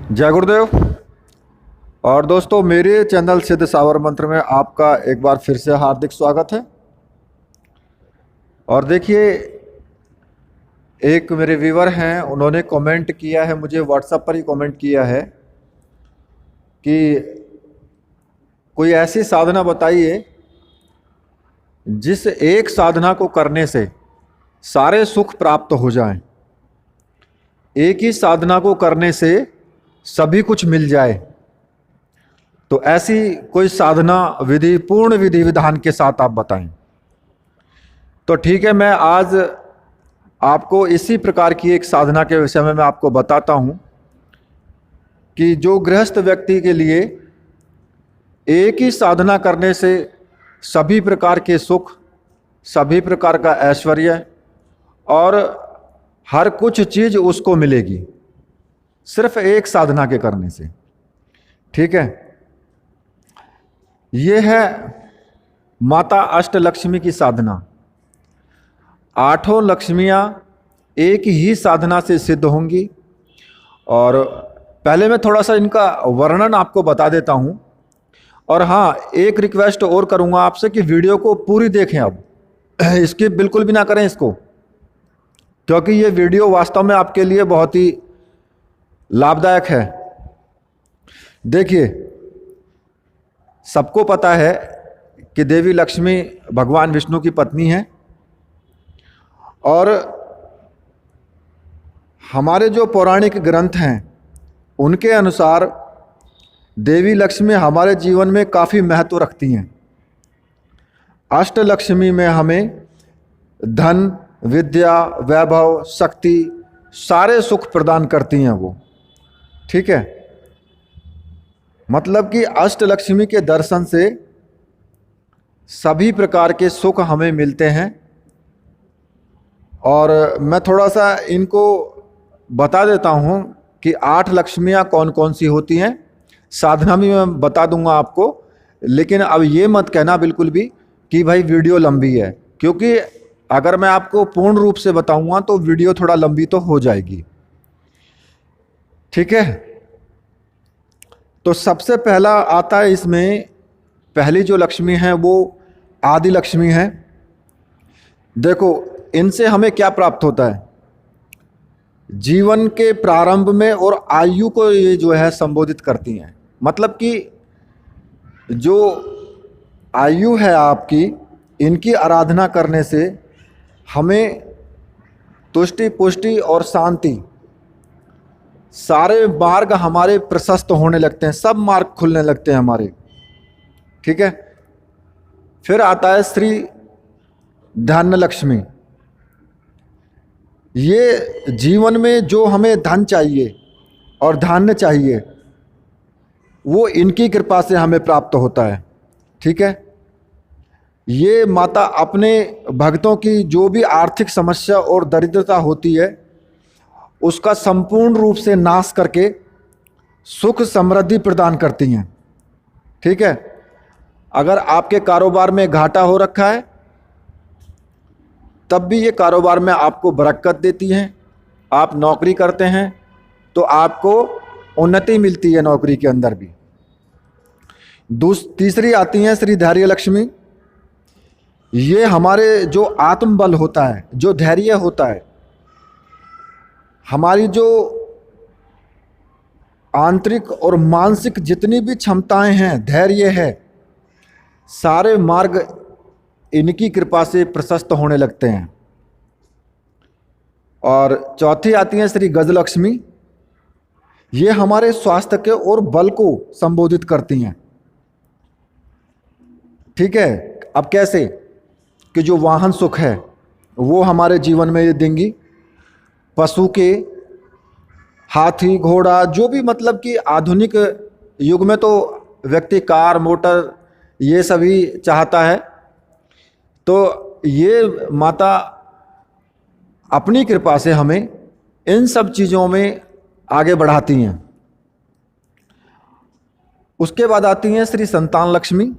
जय गुरुदेव। और दोस्तों, मेरे चैनल सिद्ध सावर मंत्र में आपका एक बार फिर से हार्दिक स्वागत है। और देखिए, एक मेरे व्यूअर हैं, उन्होंने कमेंट किया है, मुझे व्हाट्सएप पर ही कमेंट किया है कि कोई ऐसी साधना बताइए जिस एक साधना को करने से सारे सुख प्राप्त हो जाएं, एक ही साधना को करने से सभी कुछ मिल जाए। तो ऐसी कोई साधना विधि, पूर्ण विधि विधान के साथ आप बताएं। तो ठीक है, मैं आज आपको इसी प्रकार की एक साधना के विषय में मैं आपको बताता हूं कि जो गृहस्थ व्यक्ति के लिए एक ही साधना करने से सभी प्रकार के सुख, सभी प्रकार का ऐश्वर्य और हर कुछ चीज उसको मिलेगी, सिर्फ एक साधना के करने से। ठीक है, ये है माता अष्टलक्ष्मी की साधना। आठों लक्ष्मियां एक ही साधना से सिद्ध होंगी। और पहले मैं थोड़ा सा इनका वर्णन आपको बता देता हूं। और हाँ, एक रिक्वेस्ट और करूंगा आपसे कि वीडियो को पूरी देखें। अब स्किप बिल्कुल भी ना करें इसको, क्योंकि ये वीडियो वास्तव में आपके लिए बहुत ही लाभदायक है। देखिए, सबको पता है कि देवी लक्ष्मी भगवान विष्णु की पत्नी है। और हमारे जो पौराणिक ग्रंथ हैं उनके अनुसार देवी लक्ष्मी हमारे जीवन में काफ़ी महत्व रखती हैं। अष्टलक्ष्मी में हमें धन, विद्या, वैभव, शक्ति, सारे सुख प्रदान करती हैं वो। ठीक है, मतलब कि अष्टलक्ष्मी के दर्शन से सभी प्रकार के सुख हमें मिलते हैं। और मैं थोड़ा सा इनको बता देता हूं कि 8 लक्ष्मियां कौन कौन सी होती हैं। साधना भी मैं बता दूंगा आपको, लेकिन अब ये मत कहना बिल्कुल भी कि भाई वीडियो लंबी है, क्योंकि अगर मैं आपको पूर्ण रूप से बताऊंगा तो वीडियो थोड़ा लंबी तो हो जाएगी। ठीक है, तो सबसे पहला आता है इसमें, पहली जो लक्ष्मी है वो आदि लक्ष्मी है। देखो, इनसे हमें क्या प्राप्त होता है जीवन के प्रारंभ में, और आयु को ये जो है संबोधित करती हैं। मतलब कि जो आयु है आपकी, इनकी आराधना करने से हमें तुष्टि, पुष्टि और शांति, सारे मार्ग हमारे प्रशस्त होने लगते हैं, सब मार्ग खुलने लगते हैं हमारे। ठीक है, फिर आता है श्री धन लक्ष्मी। ये जीवन में जो हमें धन चाहिए और धान्य चाहिए वो इनकी कृपा से हमें प्राप्त होता है। ठीक है, ये माता अपने भक्तों की जो भी आर्थिक समस्या और दरिद्रता होती है उसका संपूर्ण रूप से नाश करके सुख समृद्धि प्रदान करती हैं। ठीक है, अगर आपके कारोबार में घाटा हो रखा है तब भी ये कारोबार में आपको बरकत देती हैं। आप नौकरी करते हैं तो आपको उन्नति मिलती है नौकरी के अंदर भी। तीसरी आती हैं श्री धैर्य लक्ष्मी। ये हमारे जो आत्मबल होता है, जो धैर्य होता है, हमारी जो आंतरिक और मानसिक जितनी भी क्षमताएं हैं, धैर्य है, सारे मार्ग इनकी कृपा से प्रशस्त होने लगते हैं। और चौथी आती हैं श्री गजलक्ष्मी। ये हमारे स्वास्थ्य के और बल को संबोधित करती हैं। ठीक है, अब कैसे कि जो वाहन सुख है वो हमारे जीवन में ये देंगी। पशु के, हाथी, घोड़ा, जो भी, मतलब कि आधुनिक युग में तो व्यक्ति कार, मोटर ये सभी चाहता है। तो ये माता अपनी कृपा से हमें इन सब चीज़ों में आगे बढ़ाती हैं। उसके बाद आती हैं श्री संतान लक्ष्मी।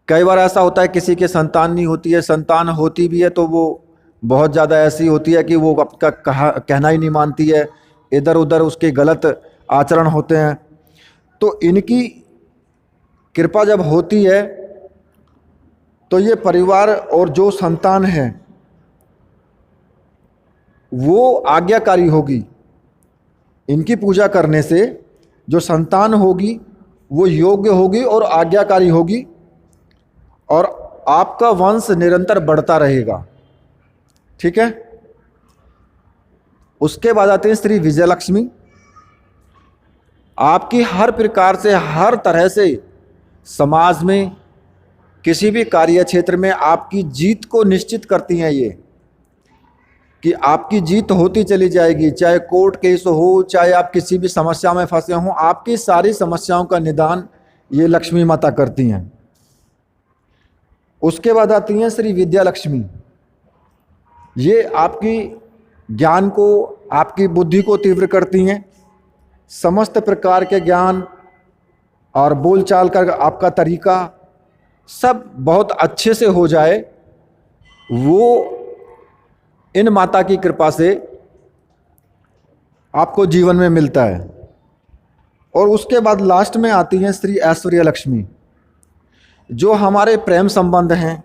कई बार ऐसा होता है किसी के संतान नहीं होती है, संतान होती भी है तो वो बहुत ज़्यादा ऐसी होती है कि वो आपका कहना ही नहीं मानती है, इधर उधर उसके गलत आचरण होते हैं। तो इनकी कृपा जब होती है तो ये परिवार और जो संतान है वो आज्ञाकारी होगी। इनकी पूजा करने से जो संतान होगी वो योग्य होगी और आज्ञाकारी होगी, और आपका वंश निरंतर बढ़ता रहेगा। ठीक है। उसके बाद आते हैं श्री विजयलक्ष्मी। आपकी हर प्रकार से, हर तरह से समाज में, किसी भी कार्य क्षेत्र में आपकी जीत को निश्चित करती हैं ये, कि आपकी जीत होती चली जाएगी। चाहे कोर्ट केस हो, चाहे आप किसी भी समस्या में फंसे हों, आपकी सारी समस्याओं का निदान ये लक्ष्मी माता करती हैं। उसके बाद आती हैं श्री विद्या लक्ष्मी। ये आपकी ज्ञान को, आपकी बुद्धि को तीव्र करती हैं। समस्त प्रकार के ज्ञान और बोलचाल का आपका तरीका सब बहुत अच्छे से हो जाए, वो इन माता की कृपा से आपको जीवन में मिलता है। और उसके बाद लास्ट में आती हैं श्री ऐश्वर्य लक्ष्मी। जो हमारे प्रेम संबंध हैं,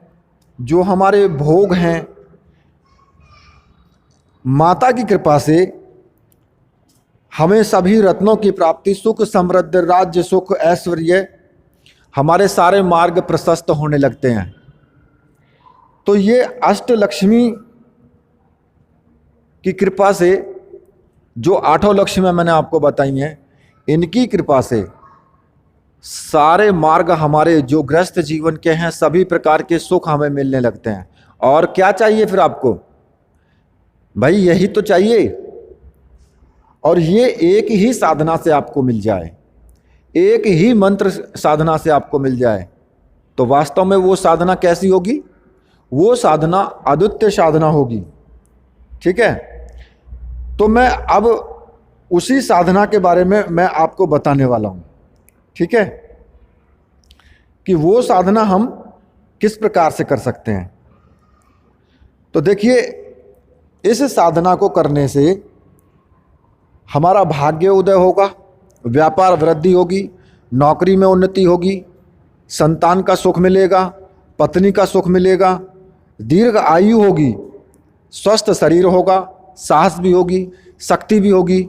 जो हमारे भोग हैं, माता की कृपा से हमें सभी रत्नों की प्राप्ति, सुख समृद्ध, राज्य सुख, ऐश्वर्य, हमारे सारे मार्ग प्रशस्त होने लगते हैं। तो ये अष्टलक्ष्मी की कृपा से, जो 8 लक्ष्मियां मैंने आपको बताई हैं, इनकी कृपा से सारे मार्ग हमारे जो ग्रस्त जीवन के हैं, सभी प्रकार के सुख हमें मिलने लगते हैं। और क्या चाहिए फिर आपको? भाई यही तो चाहिए। और ये एक ही साधना से आपको मिल जाए, एक ही मंत्र साधना से आपको मिल जाए, तो वास्तव में वो साधना कैसी होगी? वो साधना अद्वितीय साधना होगी। ठीक है। तो मैं अब उसी साधना के बारे में मैं आपको बताने वाला हूं। ठीक है, कि वो साधना हम किस प्रकार से कर सकते हैं। तो देखिए, इस साधना को करने से हमारा भाग्य उदय होगा, व्यापार वृद्धि होगी, नौकरी में उन्नति होगी, संतान का सुख मिलेगा, पत्नी का सुख मिलेगा, दीर्घ आयु होगी, स्वस्थ शरीर होगा, साहस भी होगी, शक्ति भी होगी,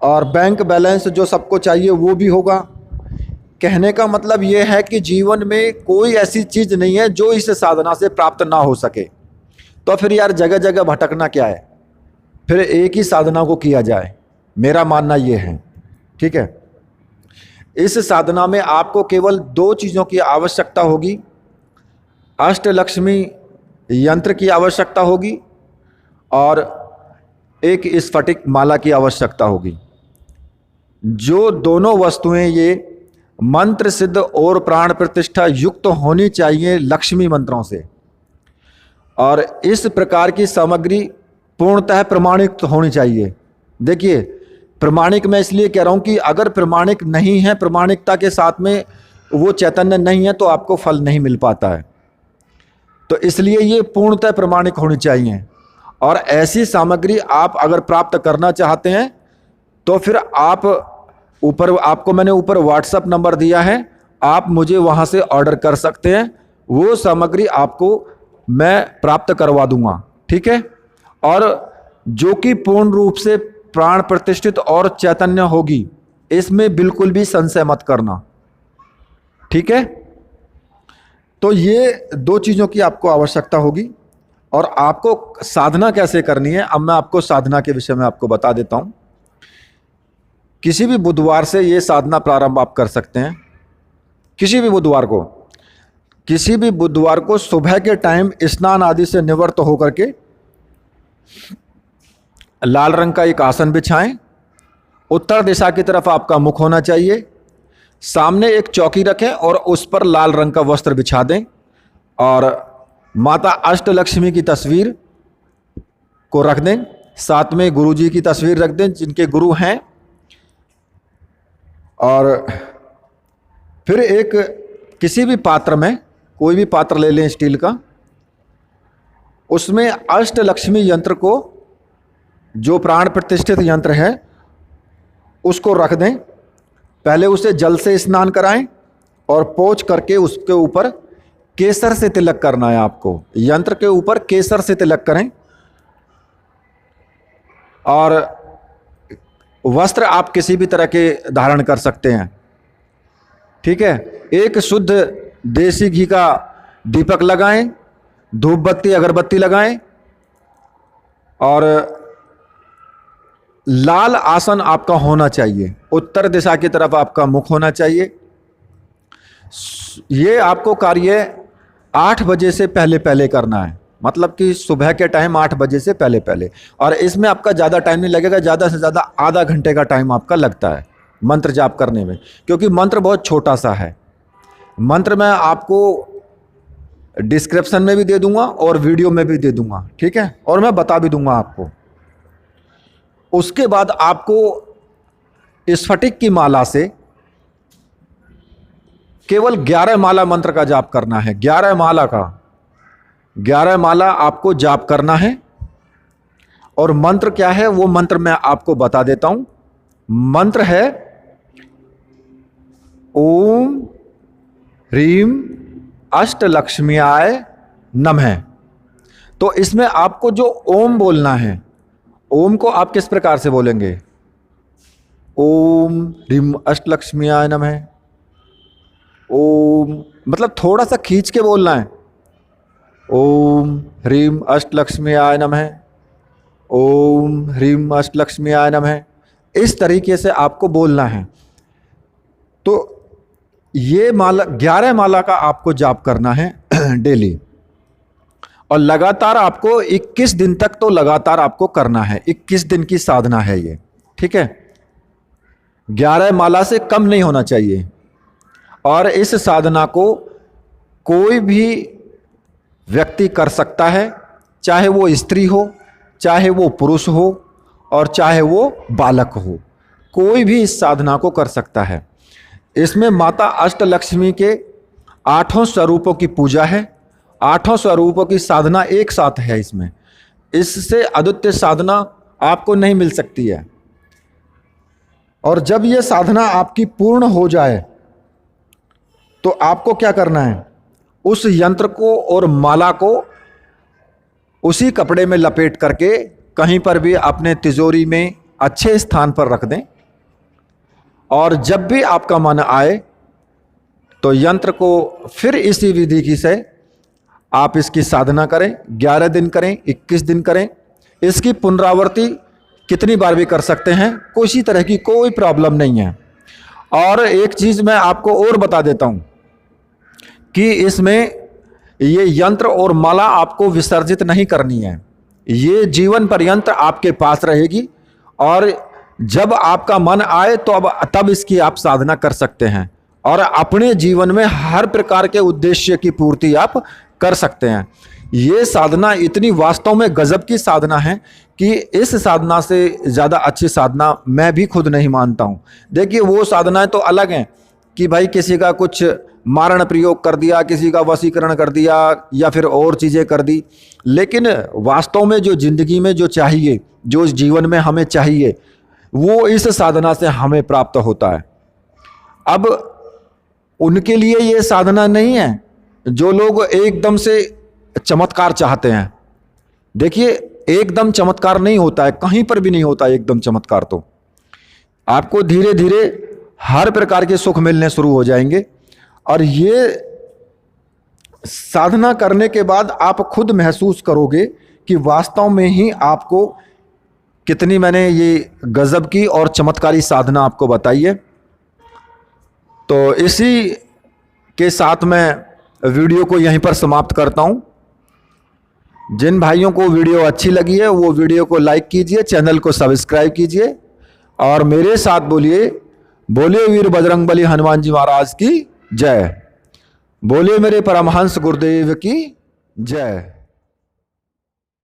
और बैंक बैलेंस जो सबको चाहिए वो भी होगा। कहने का मतलब ये है कि जीवन में कोई ऐसी चीज़ नहीं है जो इस साधना से प्राप्त ना हो सके। तो फिर यार जगह जगह भटकना क्या है, फिर एक ही साधना को किया जाए, मेरा मानना ये है। ठीक है। इस साधना में आपको केवल 2 चीज़ों की आवश्यकता होगी। अष्टलक्ष्मी यंत्र की आवश्यकता होगी और एक स्फटिक माला की आवश्यकता होगी। जो दोनों वस्तुएं ये मंत्र सिद्ध और प्राण प्रतिष्ठा युक्त होनी चाहिए लक्ष्मी मंत्रों से, और इस प्रकार की सामग्री पूर्णतः प्रमाणिक होनी चाहिए। देखिए, प्रमाणिक मैं इसलिए कह रहा हूं कि अगर प्रमाणिक नहीं है, प्रमाणिकता के साथ में वो चैतन्य नहीं है, तो आपको फल नहीं मिल पाता है। तो इसलिए ये पूर्णतः प्रमाणिक होनी चाहिए। और ऐसी सामग्री आप अगर प्राप्त करना चाहते हैं तो फिर आप आपको मैंने ऊपर व्हाट्सएप नंबर दिया है, आप मुझे वहां से ऑर्डर कर सकते हैं। वो सामग्री आपको मैं प्राप्त करवा दूंगा। ठीक है। और जो कि पूर्ण रूप से प्राण प्रतिष्ठित और चैतन्य होगी, इसमें बिल्कुल भी संशय मत करना। ठीक है। तो ये 2 चीज़ों की आपको आवश्यकता होगी। और आपको साधना कैसे करनी है, अब मैं आपको साधना के विषय में आपको बता देता हूं। किसी भी बुधवार से ये साधना प्रारंभ आप कर सकते हैं। किसी भी बुधवार को सुबह के टाइम स्नान आदि से निवृत्त होकर के लाल रंग का एक आसन बिछाएं। उत्तर दिशा की तरफ आपका मुख होना चाहिए। सामने एक चौकी रखें और उस पर लाल रंग का वस्त्र बिछा दें, और माता अष्टलक्ष्मी की तस्वीर को रख दें। साथ में गुरुजी की तस्वीर रख दें जिनके गुरु हैं। और फिर एक किसी भी पात्र में, कोई भी पात्र ले लें स्टील का, उसमें अष्टलक्ष्मी यंत्र को, जो प्राण प्रतिष्ठित यंत्र है, उसको रख दें। पहले उसे जल से स्नान कराएं और पोंछ करके उसके ऊपर केसर से तिलक करना है आपको। यंत्र के ऊपर केसर से तिलक करें। और वस्त्र आप किसी भी तरह के धारण कर सकते हैं, ठीक है। एक शुद्ध देसी घी का दीपक लगाएं, धूप बत्ती अगरबत्ती लगाएं और लाल आसन आपका होना चाहिए। उत्तर दिशा की तरफ आपका मुख होना चाहिए। ये आपको कार्य 8 बजे से पहले पहले करना है, मतलब कि सुबह के टाइम 8 बजे से पहले पहले। और इसमें आपका ज़्यादा टाइम नहीं लगेगा, ज़्यादा से ज़्यादा आधा घंटे का टाइम आपका लगता है मंत्र जाप करने में, क्योंकि मंत्र बहुत छोटा सा है। मंत्र मैं आपको डिस्क्रिप्शन में भी दे दूंगा और वीडियो में भी दे दूंगा, ठीक है, और मैं बता भी दूंगा आपको। उसके बाद आपको स्फटिक की माला से केवल 11 माला मंत्र का जाप करना है। 11 माला आपको जाप करना है। और मंत्र क्या है वो मंत्र मैं आपको बता देता हूं। मंत्र है ओम ह्रीम अष्टलक्ष्म्याय नमः। तो इसमें आपको जो ओम बोलना है, ओम को आप किस प्रकार से बोलेंगे? ओम ह्रीम अष्टलक्ष्म्याय नमः। ओम मतलब थोड़ा सा खींच के बोलना है। ओम ह्रीम अष्टलक्ष्म्याय नमः, ओम ह्रीम अष्टलक्ष्म्याय नमः। इस तरीके से आपको बोलना है। तो ये माला 11 माला का आपको जाप करना है डेली, और लगातार आपको 21 दिन तक तो लगातार आपको करना है। 21 दिन की साधना है ये, ठीक है। 11 माला से कम नहीं होना चाहिए। और इस साधना को कोई भी व्यक्ति कर सकता है, चाहे वो स्त्री हो, चाहे वो पुरुष हो, और चाहे वो बालक हो। कोई भी इस साधना को कर सकता है। इसमें माता अष्टलक्ष्मी के 8 स्वरूपों की पूजा है। 8 स्वरूपों की साधना एक साथ है इसमें। इससे अद्वितीय साधना आपको नहीं मिल सकती है। और जब ये साधना आपकी पूर्ण हो जाए तो आपको क्या करना है? उस यंत्र को और माला को उसी कपड़े में लपेट करके कहीं पर भी अपने तिजोरी में अच्छे स्थान पर रख दें। और जब भी आपका मन आए तो यंत्र को फिर इसी विधि की से आप इसकी साधना करें। 11 दिन करें, 21 दिन करें। इसकी पुनरावृत्ति कितनी बार भी कर सकते हैं, किसी तरह की कोई प्रॉब्लम नहीं है। और एक चीज़ मैं आपको और बता देता हूं कि इसमें ये यंत्र और माला आपको विसर्जित नहीं करनी है। ये जीवन पर्यंत आपके पास रहेगी। और जब आपका मन आए तो तब इसकी आप साधना कर सकते हैं और अपने जीवन में हर प्रकार के उद्देश्य की पूर्ति आप कर सकते हैं। ये साधना इतनी वास्तव में गजब की साधना है कि इस साधना से ज़्यादा अच्छी साधना मैं भी खुद नहीं मानता हूँ। देखिए, वो साधनाएं तो अलग हैं कि भाई किसी का कुछ मारण प्रयोग कर दिया, किसी का वशीकरण कर दिया, या फिर और चीज़ें कर दी। लेकिन वास्तव में जो जिंदगी में जो चाहिए, जो जीवन में हमें चाहिए, वो इस साधना से हमें प्राप्त होता है। अब उनके लिए ये साधना नहीं है जो लोग एकदम से चमत्कार चाहते हैं। देखिए, एकदम चमत्कार नहीं होता है, कहीं पर भी नहीं होता है एकदम चमत्कार। तो आपको धीरे धीरे हर प्रकार के सुख मिलने शुरू हो जाएंगे। और ये साधना करने के बाद आप खुद महसूस करोगे कि वास्तव में ही आपको कितनी मैंने ये गजब की और चमत्कारी साधना आपको बताई है। तो इसी के साथ मैं वीडियो को यहीं पर समाप्त करता हूं। जिन भाइयों को वीडियो अच्छी लगी है वो वीडियो को लाइक कीजिए, चैनल को सब्सक्राइब कीजिए और मेरे साथ बोलिए, बोलिए वीर बजरंगबली हनुमान जी महाराज की जय। बोलिए मेरे परमहंस गुरुदेव की जय।